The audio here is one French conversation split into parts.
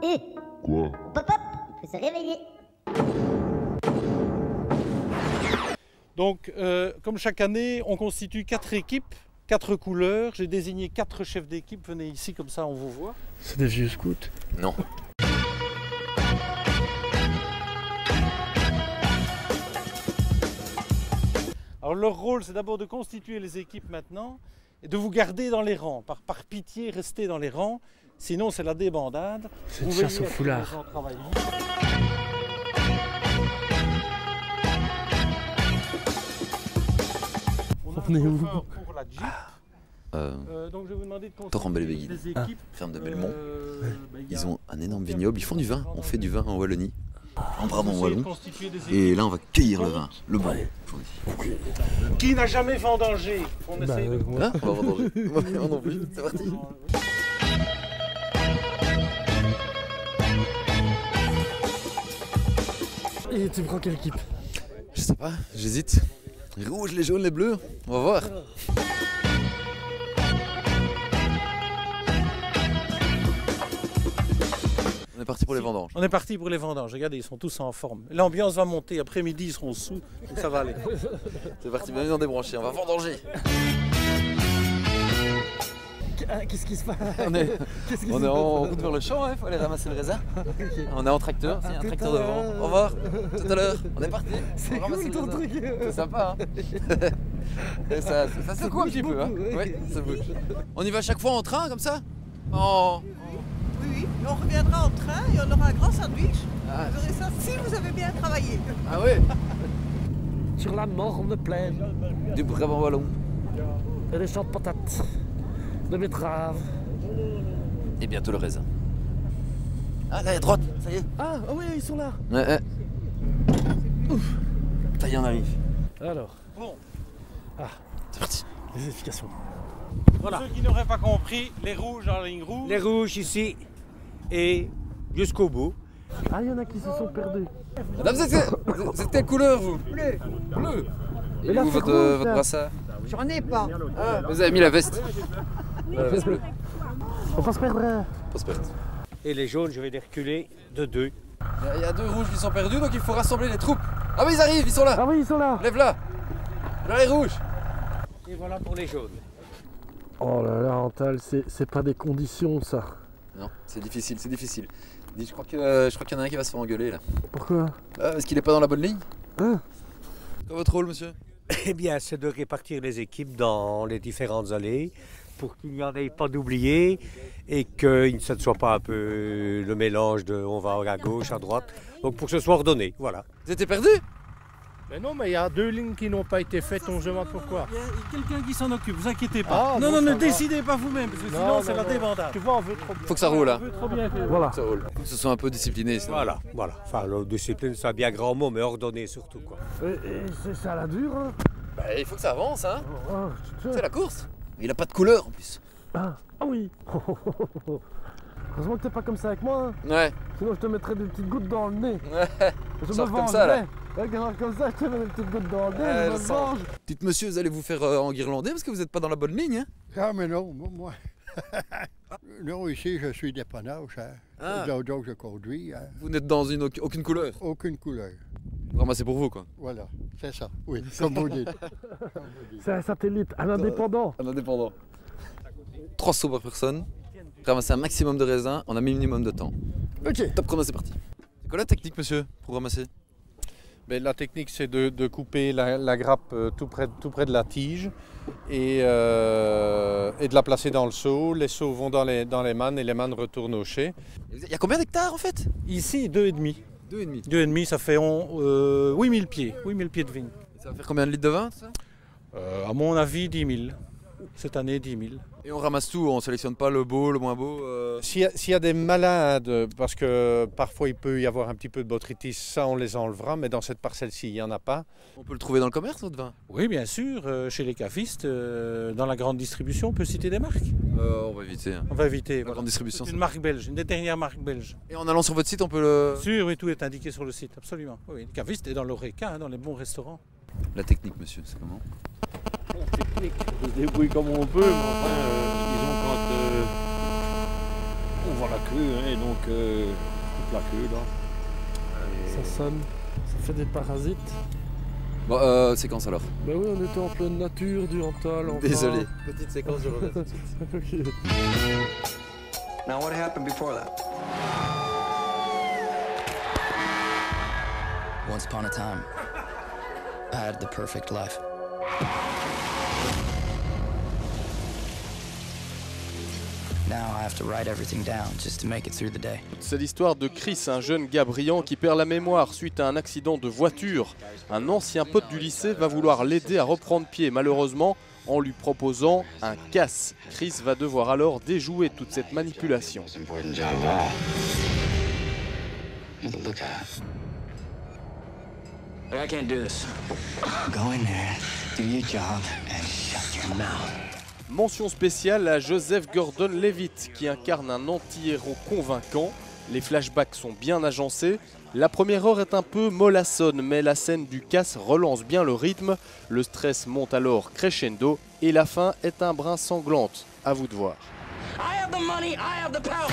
Eh, Quoi? hop hop, il faut se réveiller. Donc, comme chaque année, on constitue 4 équipes, 4 couleurs. J'ai désigné 4 chefs d'équipe. Venez ici, comme ça on vous voit. C'est des vieux scouts. Non. Alors leur rôle, c'est d'abord de constituer les équipes maintenant et de vous garder dans les rangs. Par pitié, restez dans les rangs, sinon c'est la débandade. C'est une Vous chasse veillez au à ce que foulard. les gens travaillent. On est où? Pour la Jeep. Donc je vais vous demander de Torrent-Belleville. constituer des équipes. Ferme de Belmont. Ben, il y a- Ils ont un énorme vignoble, ils font du vin. On fait du vin en Wallonie, en Brabant Essayez de wallon. constituer des Et équipes. là, on va cueillir le vin, le bon. Qui n'a jamais vendangé? On essaye de... Hein, on va vendanger. Moi non plus, c'est parti. Et tu prends quelle équipe? Je sais pas, j'hésite. Les rouges, les jaunes, les bleus, on va voir. On est parti pour les vendanges. On est parti pour les vendanges. Regardez, ils sont tous en forme. L'ambiance va monter. Après-midi, ils seront sous. Donc ça va aller. C'est parti, bienvenue dans Débranché, on va vendanger. Qu'est-ce qui se passe? On est, Qu'est-ce qui on se est passe? en route vers le champ, il faut aller ramasser le raisin. On est en tracteur, il y a un tout tracteur à devant. l'heure. Au revoir, tout à l'heure, on est parti. C'est On ramasse cool le ton raisin. truc. C'est sympa, hein. Et ça secoue un bouge petit peu, hein. beaucoup, oui. Oui, ça bouge. On y va chaque fois en train, comme ça en... Oui, on reviendra en train et on aura un grand sandwich. Ah. Vous verrez ça si vous avez bien travaillé. Ah oui. Sur la morne plaine, Du Brabant wallon. et des champs de patates, de betteraves. Et bientôt le raisin. Ah là, à droite, ça y est. Ah oui, ils sont là. Ouais. Ça y est, on arrive. Alors, Bon, C'est parti. les explications. pour ceux qui n'auraient pas compris, les rouges en ligne rouge. Les rouges ici et jusqu'au bout. Ah, il y en a qui se sont perdus. Madame, vous êtes quelle couleur, vous? Bleu, Bleu. Mais Et là, où c'est votre, rouge, votre là. brassard? j'en ai pas. Ah, vous avez mis la veste. La veste bleue. On va se perdre. Prospère. Et les jaunes, je vais les reculer de 2. Il y a 2 rouges qui sont perdus, donc il faut rassembler les troupes. Ah oui, ils arrivent, ils sont là. Ah oui, ils sont là. Lève-la. Là, les rouges. Et voilà pour les jaunes. Oh là là, Antal, c'est pas des conditions ça. Non, c'est difficile, c'est difficile. Je crois qu'il y en a un qui va se faire engueuler là. Pourquoi? Ah, parce qu'il est pas dans la bonne ligne. Hein? C'est quoi votre rôle, monsieur? Eh bien, c'est de répartir les équipes dans les différentes allées pour qu'il n'y en ait pas d'oubliés et que ça ne soit pas un peu le mélange de on va à gauche, à droite. Donc pour que ce soit ordonné, voilà. Vous étiez perdu? Mais non, mais il y a 2 lignes qui n'ont pas été faites, on se demande pourquoi. Il y a quelqu'un qui s'en occupe, vous inquiétez pas. Ah, non, bon, non, ça ne va. décidez pas vous-même, parce que sinon Non, c'est non, la non. débandade. Tu vois, on veut trop bien. Faut que ça roule là. On veut trop bien faire. Voilà. Ça roule. Faut que ce soit un peu discipliné. sinon- Voilà. Enfin, la discipline, c'est un bien grand mot, mais ordonné surtout, quoi. Et c'est ça la dure. Hein? Bah, il faut que ça avance, hein. Oh, C'est la course. Il a pas de couleur en plus. Ah oui. Heureusement que t'es pas comme ça avec moi, hein. Ouais. Sinon je te mettrais des petites gouttes dans le nez. Ouais. Je Sors me comme ça, là. vengerais. Regarde comme ça, je te mets des petites gouttes dans le nez, Ouais, je je me sens. venge. Dites monsieur, vous allez vous faire enguirlander parce que vous n'êtes pas dans la bonne ligne, hein. Ah, mais non, moi. Non, ici, je suis dépannage. Hein. Ah. Donc, je conduis. Hein. Vous n'êtes dans aucune couleur. Aucune couleur. Vous ramassez pour vous, quoi. Voilà, c'est ça. Oui, comme vous dites. C'est un satellite, un indépendant. Un indépendant. 3 sauts par personne. Ramasser un maximum de raisins en un minimum de temps. Ok. Top chrono, c'est parti. C'est quoi la technique, monsieur, pour ramasser? Mais la technique, c'est de couper la grappe tout près de la tige et de la placer dans le seau. Les seaux vont dans les mannes et les mannes retournent au chai. Il y a combien d'hectares en fait? Ici, 2,5. 2,5. 2,5, ça fait 8000 pieds. 8000 pieds de vigne. Ça va faire combien de litres de vin, ça? À mon avis, 10 000. Cette année, 10 000. Et on ramasse tout, on sélectionne pas le beau, le moins beau. S'il y a des malades, parce que parfois il peut y avoir un petit peu de botrytis, ça on les enlèvera, mais dans cette parcelle-ci, il n'y en a pas. On peut le trouver dans le commerce, votre vin? Oui, bien sûr, chez les cafistes, dans la grande distribution, on peut citer des marques. On va éviter. Hein. On va éviter. La Voilà. grande distribution. C'est une marque belge, une des dernières marques belges. Et en allant sur votre site, on peut le. Bien sûr, oui, tout est indiqué sur le site, absolument. Oui, le caviste est dans l'Oreca, hein, dans les bons restaurants. La technique, monsieur, c'est comment? On se débrouille comme on peut, mais enfin, disons quand voit la queue, hein, et donc coupe la queue là. Ça sonne, ça fait des parasites. Bon, séquence alors. Bah oui, on était en pleine nature, du Antal, enfin. Désolé. Petite séquence, je reviens tout de suite. Ok. Now what happened before that? Once upon a time, I had the perfect life. Now I have to write everything down just to make it through the day. C'est l'histoire de Chris, un jeune gars brillant qui perd la mémoire suite à un accident de voiture. Un ancien pote du lycée va vouloir l'aider à reprendre pied, malheureusement, en lui proposant un casse. Chris va devoir alors déjouer toute cette manipulation. I can't do this. Go in there, do your job, and shut your mouth. Mention spéciale à Joseph Gordon-Levitt qui incarne un anti-héros convaincant. Les flashbacks sont bien agencés. La première heure est un peu mollassonne, mais la scène du casse relance bien le rythme. Le stress monte alors crescendo et la fin est un brin sanglante. À vous de voir. I have the money, I have the power.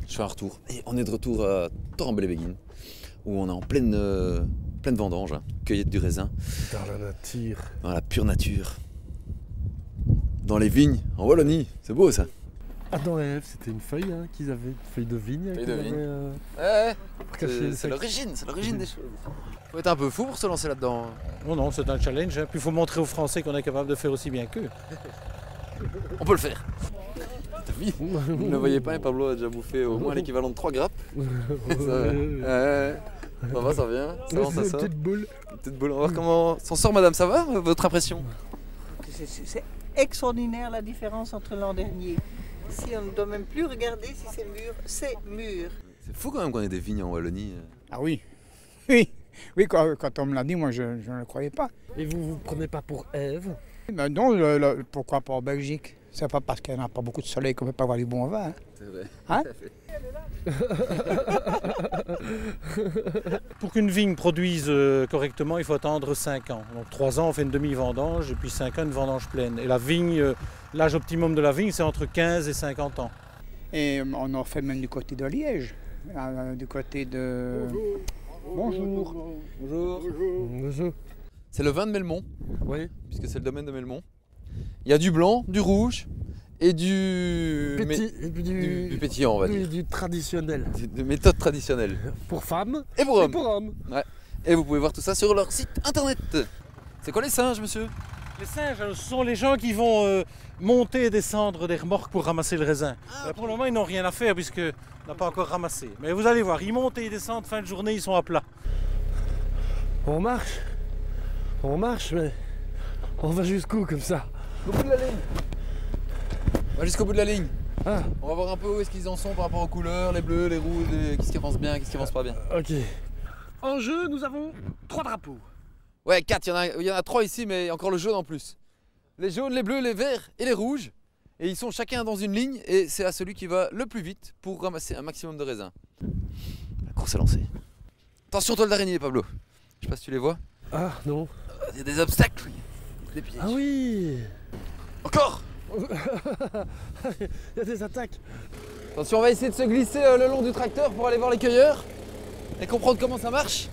Je fais un retour. Et on est de retour à Torrembelle-les-Béguines, où on est en pleine vendange, hein, cueillette du raisin. Dans la nature. Dans la pure nature. Dans les vignes, en Wallonie. C'est beau ça. Ah, dans Ève, c'était une feuille qu'ils avaient, une feuille de vigne. Feuille de vigne. Ouais. C'est l'origine des choses. Faut être un peu fou pour se lancer là-dedans. Non, c'est un challenge. Hein. Puis il faut montrer aux Français qu'on est capable de faire aussi bien qu'eux. On peut le faire. Vous ne voyez pas, Pablo a déjà bouffé au moins l'équivalent de 3 grappes. Ça va, ça vient. Ça va, ça sort. Une petite boule. Une petite boule. On va voir comment s'en sort, madame. Ça va, votre impression? C'est extraordinaire la différence entre l'an dernier. Ici, on ne doit même plus regarder si c'est mûr, c'est mûr. C'est fou quand même qu'on ait des vignes en Wallonie. Ah oui, oui, quand on me l'a dit, moi je ne le croyais pas. Et vous prenez pas pour Ève? Ben non, pourquoi pas en Belgique? C'est pas parce qu'il n'y a pas beaucoup de soleil qu'on ne peut pas avoir du bon vin. Hein? C'est vrai. Hein? Pour qu'une vigne produise correctement, il faut attendre 5 ans. Donc 3 ans, on fait une demi-vendange, et puis 5 ans, une vendange pleine. Et la vigne, l'âge optimum de la vigne, c'est entre 15 et 50 ans. Et on en fait même du côté de Liège, du côté de... Bonjour. Bonjour. C'est le vin de Melmont. Oui. Puisque c'est le domaine de Melmont. Il y a du blanc, du rouge et du pétillant, on va dire. Du traditionnel. De méthode traditionnelle. Pour femmes et pour hommes. Et pour hommes. Ouais. Et vous pouvez voir tout ça sur leur site internet. C'est quoi les singes, monsieur? Les singes, ce sont les gens qui vont monter et descendre des remorques pour ramasser le raisin. Pour le moment, ils n'ont rien à faire puisqu'on n'a pas encore ramassé. Mais vous allez voir, ils montent et ils descendent, fin de journée, ils sont à plat. On marche, mais on va jusqu'où comme ça? Au bout de la ligne. On va jusqu'au bout de la ligne. Ah. On va voir un peu où est-ce qu'ils en sont par rapport aux couleurs, les bleus, les rouges, qu'est-ce qui avance bien, qu'est-ce qui avance pas bien. Ok. En jeu, nous avons 3 drapeaux. Ouais, 4, il y en a 3 ici, mais encore le jaune en plus. Les jaunes, les bleus, les verts et les rouges. Et ils sont chacun dans une ligne et c'est à celui qui va le plus vite pour ramasser un maximum de raisins. La course est lancée. Attention toile d'araignée, Pablo. Je sais pas si tu les vois. Ah non. Il y a des obstacles, des pièges. Ah oui. Encore. Il y a des attaques. Attention, on va essayer de se glisser le long du tracteur pour aller voir les cueilleurs et comprendre comment ça marche.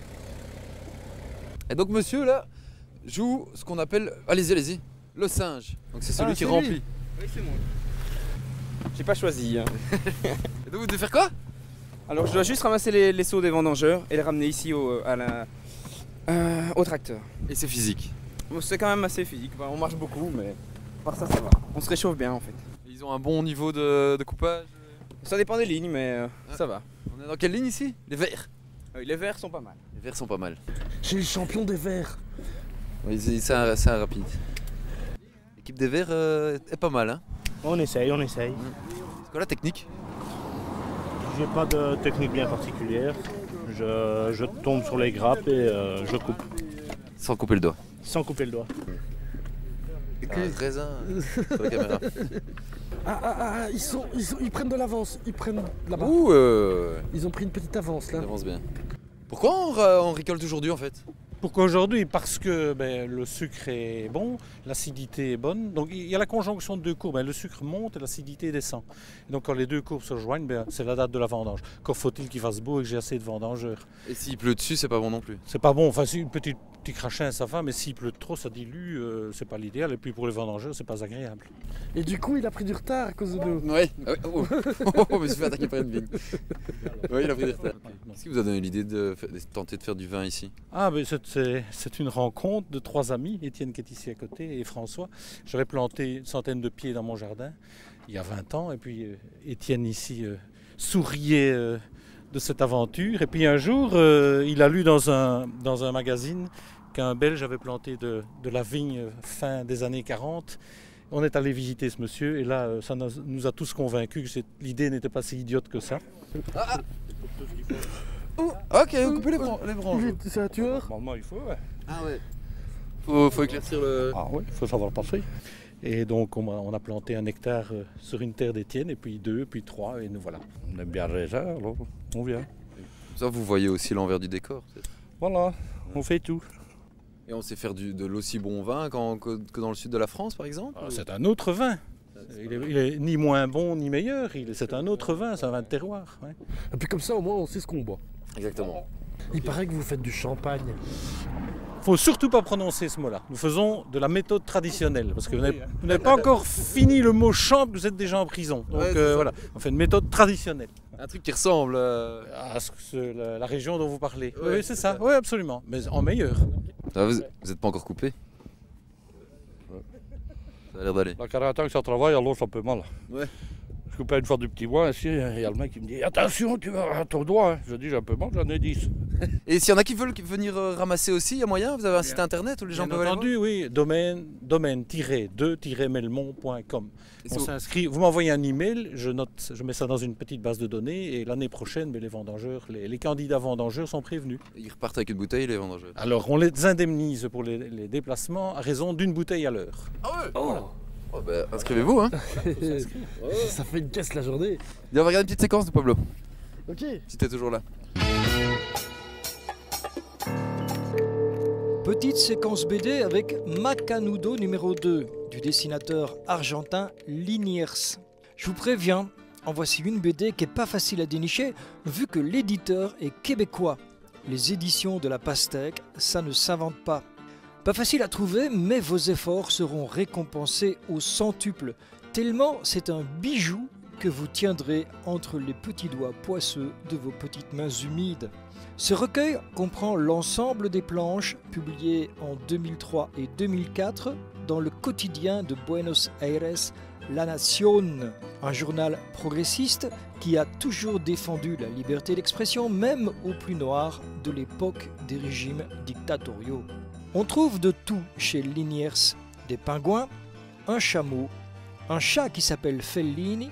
Et donc monsieur là joue ce qu'on appelle, allez-y, le singe. Donc c'est celui qui remplit. Oui, c'est moi. J'ai pas choisi. Hein. Et donc vous devez faire quoi? Alors je dois juste ramasser les seaux des vendangeurs et les ramener ici au tracteur. Et c'est physique? C'est quand même assez physique. On marche beaucoup, mais par ça va. On se réchauffe bien en fait. Ils ont un bon niveau de coupage? Ça dépend des lignes, mais ça va. On est dans quelle ligne ici? Les verts? Oui, les verts sont pas mal. Les verts sont pas mal. J'ai le champion des verts. Oui, c'est un rapide. L'équipe des verts est pas mal, hein? On essaye. C'est quoi la technique? J'ai pas de technique bien particulière. Je tombe sur les grappes et je coupe. Sans couper le doigt? Sans couper le doigt. Un raisin sur la caméra. Ils prennent de l'avance. Ils prennent là-bas. Ouh, Ils ont pris une petite avance là. Ils avancent bien. Pourquoi on récolte aujourd'hui en fait? Pourquoi aujourd'hui? Parce que le sucre est bon, l'acidité est bonne. Donc il y a la conjonction de deux courbes. Le sucre monte et l'acidité descend. Et donc quand les deux courbes se rejoignent, c'est la date de la vendange. Encore faut-il qu'il fasse beau et que j'ai assez de vendangeurs. Et s'il pleut dessus, c'est pas bon non plus? C'est pas bon. Enfin, si une petit crachin, ça va, mais s'il pleut trop, ça dilue. C'est pas l'idéal. Et puis pour les vendangeurs, c'est pas agréable. Et du coup, il a pris du retard à cause de nous. Ouais. Oh, je me suis fait attaquer par une vigne. Oui, il a pris du retard. Qu'est-ce qui vous a donné l'idée de tenter de faire du vin ici? C'est une rencontre de 3 amis, Étienne qui est ici à côté et François. J'avais planté une centaine de pieds dans mon jardin il y a 20 ans et puis Étienne ici souriait de cette aventure. Et puis un jour, il a lu dans un magazine qu'un Belge avait planté de la vigne fin des années 40. On est allé visiter ce monsieur et là, ça nous a tous convaincus que l'idée n'était pas si idiote que ça. Ok, vous coupez les branches. C'est un tueur? Normalement, il faut, ouais. Ah ouais. Faut éclaircir le... Ah oui, il faut savoir passer. Et donc on a planté 1 hectare sur une terre d'Étienne, et puis 2, puis 3, et nous voilà. On aime bien le raisin, alors on vient. Ça, vous voyez aussi l'envers du décor, peut-être? Voilà, on fait tout. Et on sait faire de l'aussi bon vin que dans le sud de la France, par exemple? C'est un autre vin. Il est ni moins bon ni meilleur, c'est un autre vin, c'est un vin de terroir. Ouais. Et puis comme ça, au moins, on sait ce qu'on boit. Exactement. Il paraît que vous faites du champagne. Il ne faut surtout pas prononcer ce mot-là. Nous faisons de la méthode traditionnelle, parce que vous n'avez pas encore fini le mot champ, vous êtes déjà en prison. Donc voilà, on fait une méthode traditionnelle. Un truc qui ressemble à la région dont vous parlez. Ouais, oui, c'est ça, oui, absolument, mais en meilleur. Ah, vous n'êtes pas encore coupé? Ça a l'air d'aller. La 40 ans que ça travaille, alors ça peut mal. Ouais. Je coupais une fois du petit bois, ici, il y a le mec qui me dit « Attention, tu vas à ton doigt !» Je dis « J'ai un peu mal, j'en ai 10. » Et s'il y en a qui veulent venir ramasser aussi, il y a moyen? Vous avez un site internet où les gens peuvent aller voir? Bien entendu, oui. domaine-2-melmont.com. On s'inscrit, vous m'envoyez un email, je mets ça dans une petite base de données et l'année prochaine, les vendangeurs, les candidats vendangeurs sont prévenus. Ils repartent avec une bouteille, les vendangeurs? Alors, on les indemnise pour les déplacements à raison d'1 bouteille à l'heure. Ah ouais? Voilà. Oh bah, inscrivez-vous, hein. Ça fait une caisse la journée. Et on va regarder une petite séquence de Pablo. Ok. Si t'es toujours là. Petite séquence BD avec Macanudo numéro 2 du dessinateur argentin Liniers. Je vous préviens, en voici une BD qui n'est pas facile à dénicher vu que l'éditeur est québécois. Les éditions de la Pastèque, ça ne s'invente pas. Pas facile à trouver, mais vos efforts seront récompensés au centuple, tellement c'est un bijou que vous tiendrez entre les petits doigts poisseux de vos petites mains humides. Ce recueil comprend l'ensemble des planches publiées en 2003 et 2004 dans le quotidien de Buenos Aires, La Nación, un journal progressiste qui a toujours défendu la liberté d'expression, même au plus noir de l'époque des régimes dictatoriaux. On trouve de tout chez Liniers, des pingouins, un chameau, un chat qui s'appelle Fellini,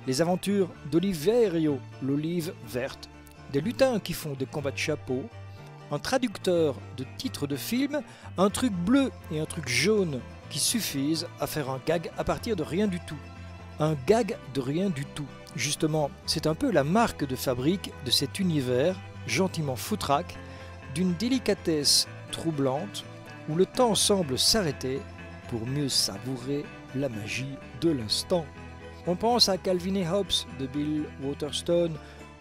les aventures d'Oliverio, l'olive verte, des lutins qui font des combats de chapeau, un traducteur de titres de films, un truc bleu et un truc jaune qui suffisent à faire un gag à partir de rien du tout. Un gag de rien du tout. Justement, c'est un peu la marque de fabrique de cet univers, gentiment foutraque, d'une délicatesse troublante, où le temps semble s'arrêter pour mieux savourer la magie de l'instant. On pense à Calvin et Hobbes de Bill Waterstone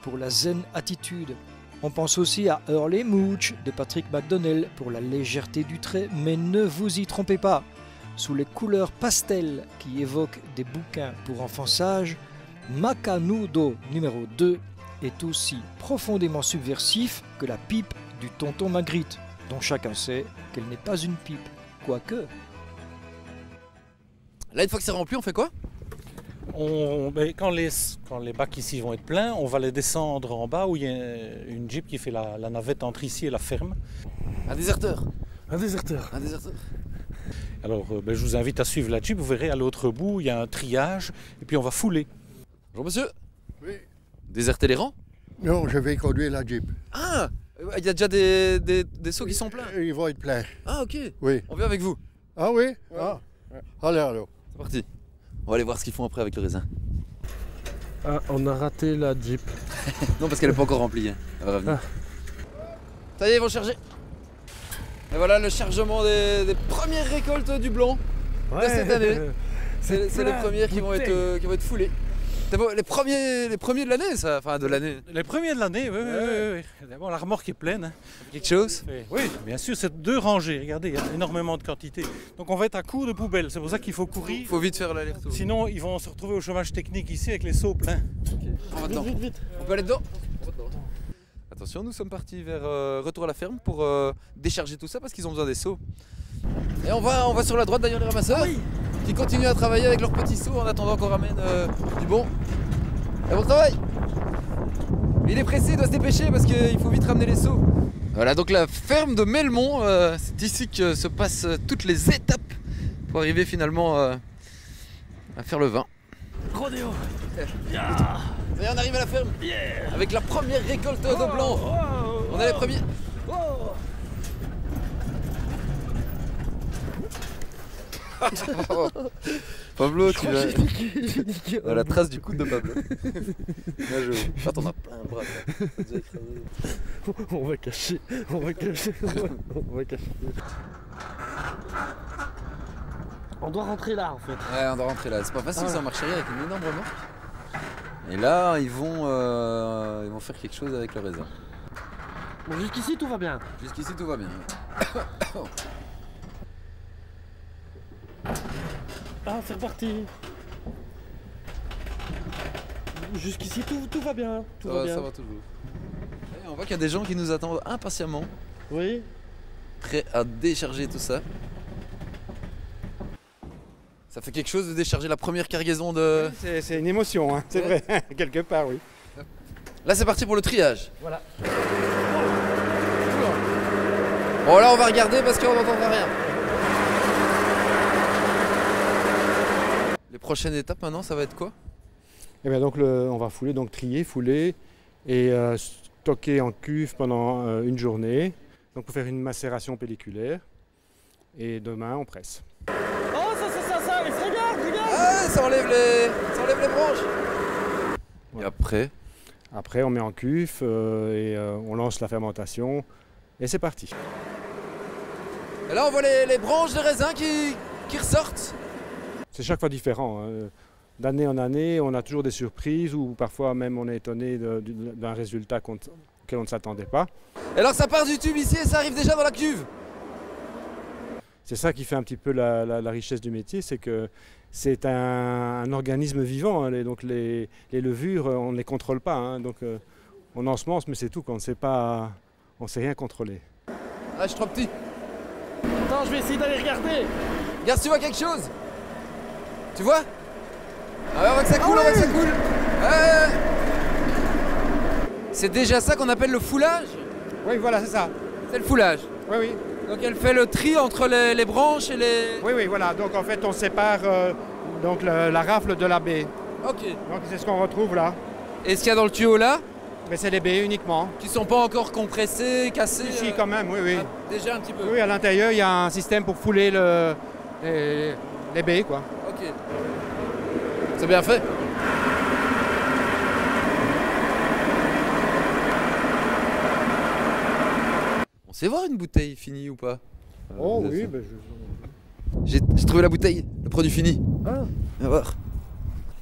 pour la zen attitude. On pense aussi à Earl & Mooch de Patrick McDonnell pour la légèreté du trait, mais ne vous y trompez pas. Sous les couleurs pastel qui évoquent des bouquins pour enfants sages, Macanudo numéro 2 est aussi profondément subversif que la pipe du tonton Magritte, dont chacun sait qu'elle n'est pas une pipe, quoique. Là, une fois que c'est rempli, on fait quoi? Quand les bacs ici vont être pleins, on va les descendre en bas où il y a une Jeep qui fait la navette entre ici et la ferme. Un déserteur. Un déserteur. Un déserteur. Alors je vous invite à suivre la Jeep, vous verrez à l'autre bout, il y a un triage et puis on va fouler. Bonjour monsieur. Oui. Déserter les rangs? Non, je vais conduire la Jeep. Ah, il y a déjà des seaux qui sont pleins? Ils vont être pleins. Ah ok. Oui. On vient avec vous. Ah oui? Ouais. Ah. Allez, alors. C'est parti. On va aller voir ce qu'ils font après avec le raisin. Ah, on a raté la Jeep. Non, parce qu'elle n'est pas encore remplie. Hein. Elle va revenir. Ça y est, ils vont charger. Et voilà le chargement des premières récoltes du blanc de cette année. C'est les premières qui vont être foulées. C'est bon, les premiers de l'année, ça, enfin de l'année. Les premiers de l'année, oui. Bon, la remorque est pleine. Hein. Quelque chose? Oui, bien sûr, c'est 2 rangées. Regardez, il y a énormément de quantité. Donc on va être à court de poubelles. C'est pour ça qu'il faut courir. Il faut vite faire l'aller-retour. Sinon, ils vont se retrouver au chômage technique ici avec les seaux pleins. Okay. On va dedans. Vite. On peut aller dedans? Attention, nous sommes partis vers retour à la ferme pour décharger tout ça parce qu'ils ont besoin des seaux. Et on va sur la droite d'ailleurs les ramasseurs qui continuent à travailler avec leurs petits seaux en attendant qu'on ramène du bon. Et bon travail! Il est pressé, il doit se dépêcher parce qu'il faut vite ramener les seaux. Voilà donc la ferme de Melmont, c'est ici que se passent toutes les étapes pour arriver finalement à faire le vin. Rodéo! Ça y est, on arrive à la ferme avec la première récolte de blanc. On est les premiers. Pablo, tu vas. La trace du coude de Pablo. Bien joué. Attends, on a plein de bras. On va cacher. On va cacher. On doit rentrer là en fait. Ouais, on doit rentrer là. C'est pas facile ça, on marcherait avec une énorme remorque. Et là, ils vont faire quelque chose avec le raisin. Bon, jusqu'ici tout va bien. Jusqu'ici tout va bien. Ah, c'est reparti. Jusqu'ici tout va bien. Tout va bien. Ça va toujours. Et on voit qu'il y a des gens qui nous attendent impatiemment. Oui. Prêts à décharger tout ça. Ça fait quelque chose de décharger la première cargaison de... C'est une émotion, hein. C'est vrai, quelque part, oui. Là, c'est parti pour le triage. Voilà. Bon, là, on va regarder parce qu'on n'entendra rien. Les prochaines étapes, maintenant, ça va être quoi? Eh bien, donc, on va fouler, donc trier, fouler et stocker en cuve pendant une journée. Donc, pour faire une macération pelliculaire. Et demain, on presse. Ça, il se regarde. Ah, ça enlève les branches. Voilà. Et après, on met en cuve et on lance la fermentation. Et c'est parti. Et là, on voit les branches de raisin qui ressortent. C'est chaque fois différent. Hein. D'année en année, on a toujours des surprises ou parfois même on est étonné d'un résultat auquel on ne s'attendait pas. Et alors, ça part du tube ici et ça arrive déjà dans la cuve. C'est ça qui fait un petit peu la richesse du métier, c'est que c'est un organisme vivant. Hein, donc les levures, on ne les contrôle pas. Hein, donc on ensemence, mais c'est tout. On ne sait rien contrôler. Ah, je suis trop petit. Attends, je vais essayer d'aller regarder. Regarde si tu vois quelque chose. Tu vois? Ah ouais, on voit que ça coule, on voit que ça coule. C'est déjà ça qu'on appelle le foulage? Oui, voilà, c'est ça. C'est le foulage? Oui, oui. Donc elle fait le tri entre les branches et les... Oui, oui, voilà. Donc en fait, on sépare donc la rafle de la baie. Ok. Donc c'est ce qu'on retrouve là. Et ce qu'il y a dans le tuyau là? Mais c'est les baies uniquement. Qui ne sont pas encore compressées, cassées? Si, quand même, oui, oui. Déjà un petit peu? Oui, à l'intérieur, il y a un système pour fouler les baies, quoi. Ok. C'est bien fait. On sait voir une bouteille finie ou pas? Oh oui, ben j'ai trouvé la bouteille, le produit fini. Ah. On va voir.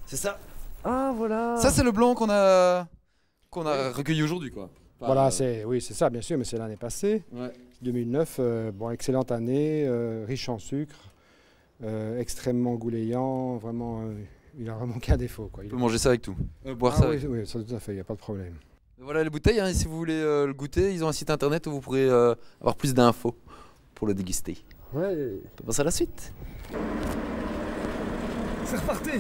C'est ça. Ah voilà. Ça c'est le blanc qu'on a recueilli aujourd'hui quoi. Enfin, voilà, oui, c'est ça bien sûr, mais c'est l'année passée. Ouais. 2009, bon, excellente année, riche en sucre, extrêmement goulayant, vraiment, il n'a vraiment qu'un défaut. Quoi. On peut manger ça avec tout. Boire ça. Oui, oui, ça tout à fait, il n'y a pas de problème. Voilà les bouteilles, hein, si vous voulez le goûter, ils ont un site internet où vous pourrez avoir plus d'infos pour le déguster. Ouais. On peut passer à la suite. C'est reparti.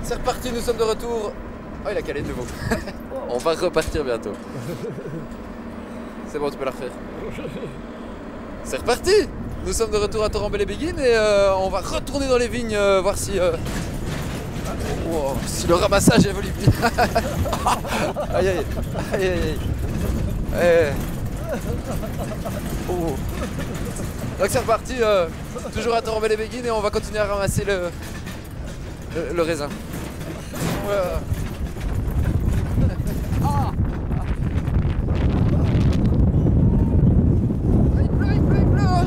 C'est reparti, nous sommes de retour. Oh, il a calé de nouveau. On va repartir bientôt. C'est bon, tu peux la refaire. C'est reparti. Nous sommes de retour à Torrembelle-les-Béguines et on va retourner dans les vignes voir si le ramassage évolue bien. Aïe aïe aïe aïe aïe. Oh. Donc c'est reparti, toujours à Torrembelle-les-Béguines et on va continuer à ramasser le raisin. Voilà. Il pleut.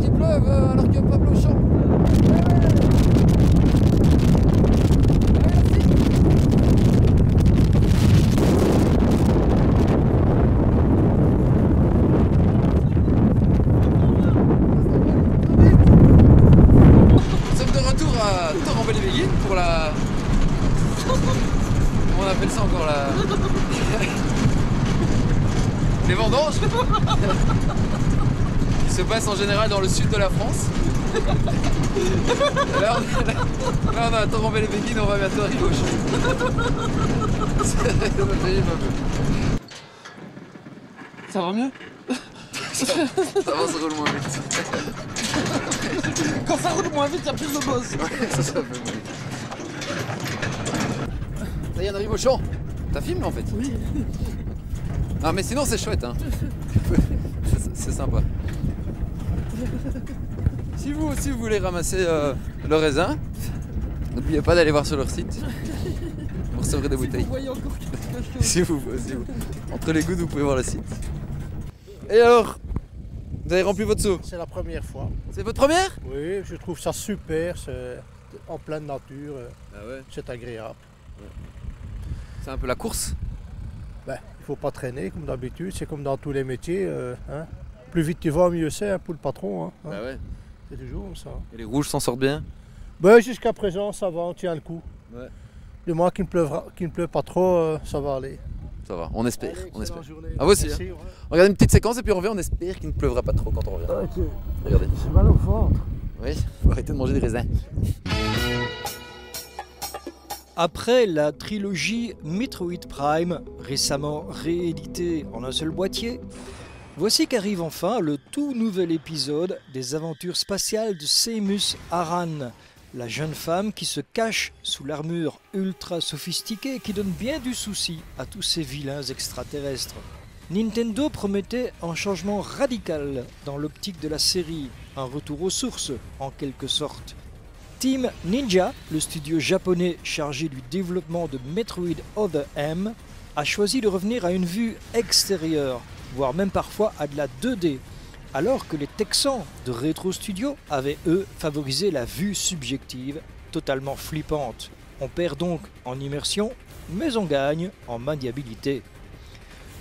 qu'il pleuve alors que Pablo chante. Nous sommes de retour à Torrent-Bel-Béguine pour la... Comment on appelle ça encore la... Les vendanges qui se passent en général dans le sud de la France. Là on est à Torrent-Bel-Béguine, on va bientôt arriver au champ. Ça va mieux? Ça va, ça roule moins vite. Quand ça roule moins vite, il y a plus de boss. Ouais, ça fait moins vite. Ça y est, on arrive au champ. T'as filmé en fait? Oui. Non mais sinon c'est chouette hein. C'est sympa. Si vous aussi vous voulez ramasser le raisin, n'oubliez pas d'aller voir sur leur site. Vous recevrez des bouteilles. Vous voyez encore quelque chose. Si vous. Entre les gouttes vous pouvez voir le site. Et alors, vous avez rempli votre seau? C'est la première fois. C'est votre première? Oui, je trouve ça super, c'est en pleine nature, Ah ouais. c'est agréable. Ouais. C'est un peu la course? Ben, il faut pas traîner comme d'habitude, c'est comme dans tous les métiers. Hein. Plus vite tu vas, mieux c'est hein, pour le patron. Hein. Bah ouais. C'est toujours comme ça. Et les rouges s'en sortent bien? Ben, jusqu'à présent, ça va, on tient le coup. Ouais. Du moins qu'il ne pleuve pas trop, ça va aller. Ça va, on espère. Allez, On espère. journée. Ah vous aussi Merci, hein. ouais. On regarde une petite séquence et puis on revient, on espère qu'il ne pleuvra pas trop quand on revient. Ok. Regardez. J'ai mal au ventre. Oui, faut arrêter de manger des raisins. Après la trilogie Metroid Prime, récemment rééditée en un seul boîtier, voici qu'arrive enfin le tout nouvel épisode des aventures spatiales de Samus Aran, la jeune femme qui se cache sous l'armure ultra sophistiquée qui donne bien du souci à tous ces vilains extraterrestres. Nintendo promettait un changement radical dans l'optique de la série, un retour aux sources en quelque sorte. Team Ninja, le studio japonais chargé du développement de Metroid Other M, a choisi de revenir à une vue extérieure, voire même parfois à de la 2D, alors que les Texans de Retro Studio avaient eux favorisé la vue subjective, totalement flippante. On perd donc en immersion, mais on gagne en maniabilité.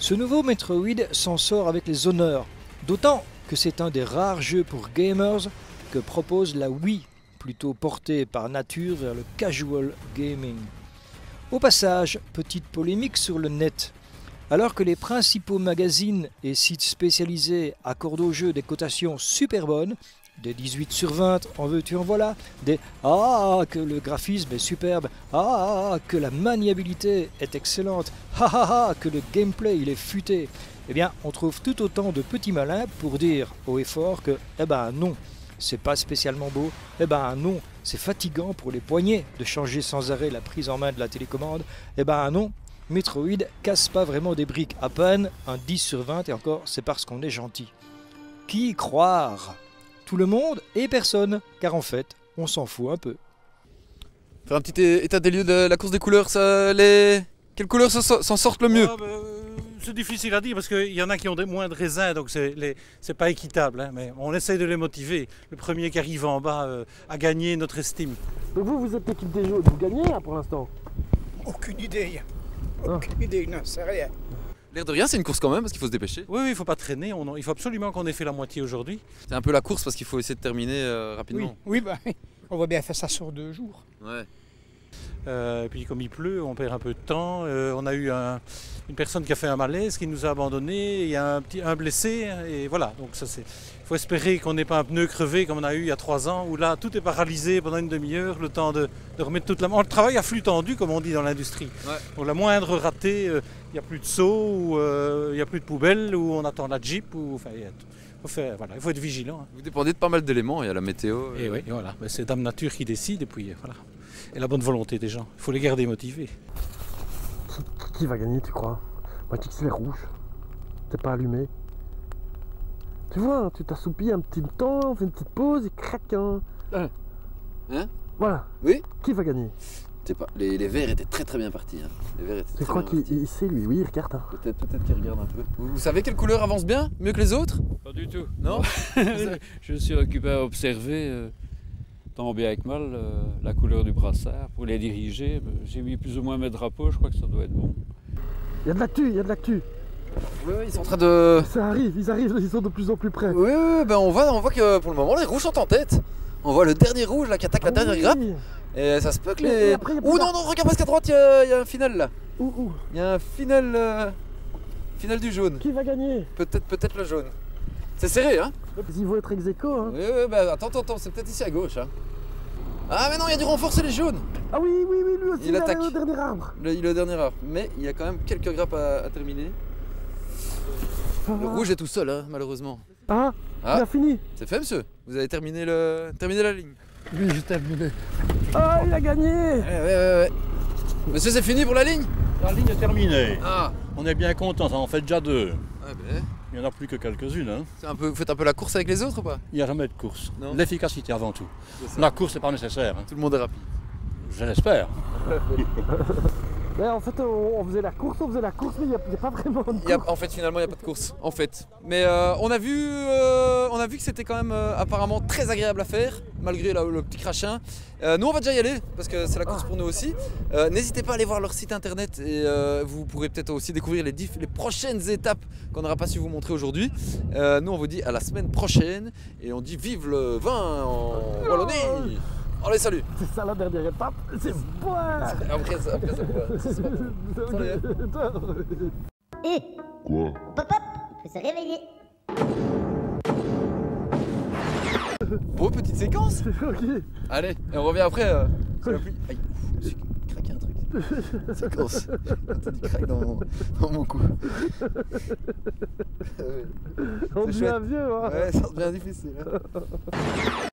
Ce nouveau Metroid s'en sort avec les honneurs, d'autant que c'est un des rares jeux pour gamers que propose la Wii, plutôt portée par nature vers le casual gaming. Au passage, petite polémique sur le net. Alors que les principaux magazines et sites spécialisés accordent au jeu des cotations super bonnes, des 18 sur 20, en veux-tu en voilà, des « Ah, que le graphisme est superbe, ah, que la maniabilité est excellente, ah, que le gameplay il est futé », eh bien, on trouve tout autant de petits malins pour dire haut et fort que « Eh ben non, c'est pas spécialement beau, eh ben non, c'est fatigant pour les poignets de changer sans arrêt la prise en main de la télécommande, eh ben non, Metroid casse pas vraiment des briques, à peine un 10 sur 20 et encore c'est parce qu'on est gentil. » Qui y croire? Tout le monde et personne, car en fait, on s'en fout un peu. Faire un petit état des lieux de la course des couleurs, quelles couleurs s'en sortent le mieux? C'est difficile à dire parce qu'il y en a qui ont moins de raisins, donc c'est pas équitable, hein, mais on essaie de les motiver. Le premier qui arrive en bas a gagné notre estime. Donc vous êtes l'équipe des jaunes, vous gagnez là, pour l'instant? Aucune idée. Aucune idée, non, c'est rien. L'air de rien, c'est une course quand même parce qu'il faut se dépêcher. Oui, il ne faut pas traîner, il faut absolument qu'on ait fait la moitié aujourd'hui. C'est un peu la course parce qu'il faut essayer de terminer rapidement. Oui, bah, on va bien faire ça sur 2 jours. Ouais. Et puis comme il pleut, on perd un peu de temps. On a eu une personne qui a fait un malaise, qui nous a abandonnés, il y a un blessé, et voilà. Donc ça c'est. Il faut espérer qu'on n'ait pas un pneu crevé comme on a eu il y a 3 ans, où là tout est paralysé pendant une demi-heure, le temps de remettre toute la main. On travaille à flux tendu, comme on dit dans l'industrie. Ouais. Pour la moindre ratée, il n'y a plus de seau, ou il n'y a plus de poubelle, ou on attend la Jeep, ou enfin, il faut être vigilant. Hein. Vous dépendez de pas mal d'éléments, il y a la météo. Et oui, voilà, c'est Dame Nature qui décide, et puis voilà. Et la bonne volonté des gens, il faut les garder motivés. Qui va gagner, tu crois? Moi, tu sais, les rouges. T'es pas allumé. Tu vois, tu t'assoupis un petit temps, on fait une petite pause et crac. Hein? Hein? Voilà. Oui? Qui va gagner? Les verts étaient très bien partis. Hein. Les verts étaient Je crois qu'il sait lui, oui, il regarde. Hein. Peut-être qu'il regarde un peu. Vous savez quelle couleur avance bien? Mieux que les autres? Pas du tout. Non. Je suis occupé à observer, tant bien que mal, la couleur du brassard. Pour les diriger, j'ai mis plus ou moins mes drapeaux, je crois que ça doit être bon. Il y a de l'actu, il y a de l'actu. Oui, ils sont en train de... Ça arrive, ils sont de plus en plus près. Oui, ben on voit que pour le moment les rouges sont en tête. On voit le dernier rouge là qui attaque la dernière grappe. Et ça se peut que les... Ouh non, regarde parce qu'à droite il y a un final là. Où? Il y a un final du jaune. Qui va gagner? Peut-être le jaune. C'est serré hein. Ils vont être ex aequo hein. Oui, bah attends, c'est peut-être ici à gauche hein. Ah mais non, il y a du renfort, c'est les jaunes. Ah oui, lui aussi, il attaque au dernier arbre. Il est au dernier arbre, mais il y a quand même quelques grappes à terminer. Le rouge est tout seul hein, malheureusement. Ah, il a fini. C'est fait monsieur, vous avez terminé la ligne. Oui, j'ai terminé. Ah, il a gagné. Ouais. Monsieur, c'est fini pour la ligne? La ligne est terminée. Ah. On est bien content, ça en fait déjà 2. Ouais, ben. Il n'y en a plus que quelques-unes. Hein. Vous faites un peu la course avec les autres ou pas? Il n'y a jamais de course. Non. L'efficacité avant tout. La course n'est pas nécessaire. Hein. Tout le monde est rapide. Je l'espère. Ouais, en fait, on faisait la course, mais il n'y a pas vraiment de course. En fait, finalement, il n'y a pas de course. En fait. Mais on a vu que c'était quand même apparemment très agréable à faire, malgré le petit crachin. Nous, on va déjà y aller, parce que c'est la course pour nous aussi. N'hésitez pas à aller voir leur site internet et vous pourrez peut-être aussi découvrir les prochaines étapes qu'on n'aura pas su vous montrer aujourd'hui. Nous, on vous dit à la semaine prochaine et on dit vive le vin en Wallonie. Allez, salut! C'est ça la dernière étape, c'est boire! Après ça boire. Et quoi? Pop, faut se réveiller. Bon, petite séquence. Ok. Allez, et on revient après. Sous la pluie. Aïe, j'ai craqué un truc. Séquence. J'ai entendu craque dans mon cou. On devient vieux, hein? Ouais, ça devient difficile. Hein.